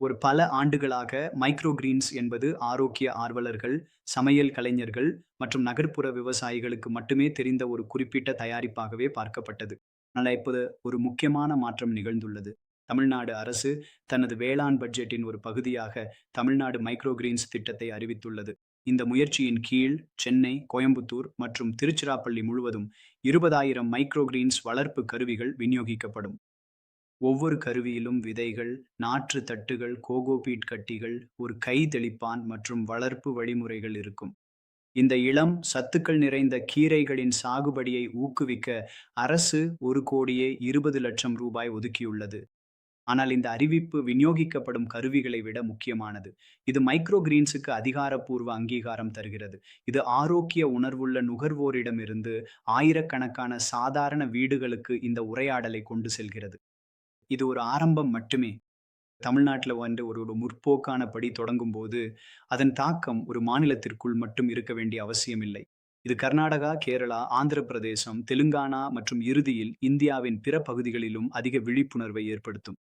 ஒரு பல ஆண்டுகளாக மைக்ரோ கிரீன்ஸ் என்பது ஆரோக்கிய ஆர்வலர்கள், சமையல் கலைஞர்கள் மற்றும் நகர்ப்புற விவசாயிகளுக்கு மட்டுமே தெரிந்த ஒரு குறிப்பிட்ட தயாரிப்பாகவே பார்க்கப்பட்டது. ஆனால் இப்போது ஒரு முக்கியமான மாற்றம் நிகழ்ந்துள்ளது. தமிழ்நாடு அரசு தனது வேளாண் பட்ஜெட்டின் ஒரு பகுதியாக தமிழ்நாடு மைக்ரோ கிரீன்ஸ் திட்டத்தை அறிவித்துள்ளது. இந்த முயற்சியின் கீழ் சென்னை, கோயம்புத்தூர் மற்றும் திருச்சிராப்பள்ளி முழுவதும் 20,000 மைக்ரோ கிரீன்ஸ் வளர்ப்பு கருவிகள் விநியோகிக்கப்படும். ஒவ்வொரு கருவியிலும் விதைகள், நாற்று தட்டுகள், கோகோபீட் கட்டிகள், ஒரு கை தெளிப்பான் மற்றும் வளர்ப்பு வழிமுறைகள் இருக்கும். இந்த இளம், சத்துக்கள் நிறைந்த கீரைகளின் சாகுபடியை ஊக்குவிக்க அரசு 1,20,00,000 ரூபாய் ஒதுக்கியுள்ளது. ஆனால் இந்த அறிவிப்பு விநியோகிக்கப்படும் கருவிகளை விட முக்கியமானது. இது மைக்ரோ கிரீன்ஸுக்கு அதிகாரப்பூர்வ அங்கீகாரம் தருகிறது. இது ஆரோக்கிய உணர்வுள்ள நுகர்வோரிடமிருந்து ஆயிரக்கணக்கான சாதாரண வீடுகளுக்கு இந்த உரையாடலை கொண்டு செல்கிறது. இது ஒரு ஆரம்பம் மட்டுமே. தமிழ்நாட்டுல ஒரு முற்போக்கான படி தொடங்கும்போது, அதன் தாக்கம் ஒரு மாநிலத்திற்குள் மட்டும் இருக்க வேண்டிய அவசியமில்லை. இது கர்நாடகா, கேரளா, ஆந்திர பிரதேசம், தெலுங்கானா மற்றும் இறுதியில் இந்தியாவின் பிற பகுதிகளிலும் அதிக விழிப்புணர்வை ஏற்படுத்தும்.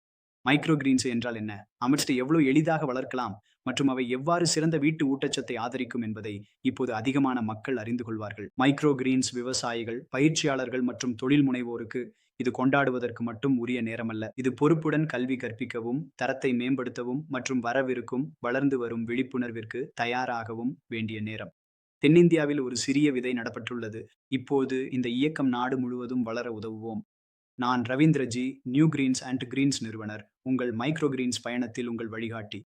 மைக்ரோ கிரீன்ஸ் என்றால் என்ன? அவற்றை எவ்வளவு எளிதாக வளர்க்கலாம் மற்றும் அவை எவ்வாறு சிறந்த வீட்டு ஊட்டச்சத்தை ஆதரிக்கும் என்பதை இப்போது அதிகமான மக்கள் அறிந்து கொள்வார்கள். மைக்ரோ கிரீன்ஸ் விவசாயிகள், பயிற்சியாளர்கள் மற்றும் தொழில் முனைவோருக்கு இது கொண்டாடுவதற்கு மட்டும் உரிய நேரமல்ல. இது பொறுப்புடன் கல்வி கற்பிக்கவும், தரத்தை மேம்படுத்தவும் மற்றும் வரவிருக்கும் வளர்ந்து வரும் விழிப்புணர்விற்கு தயாராகவும் வேண்டிய நேரம். தென்னிந்தியாவில் ஒரு சிறிய விதை நடப்பட்டுள்ளது. இப்போது இந்த இயக்கம் நாடு முழுவதும் வளர உதவுவோம். நான் Ravindra ji, New Greens and Greens நிறுவனர். உங்கள் மைக்ரோ கிரீன்ஸ் பயணத்தில் உங்கள் வழிகாட்டி.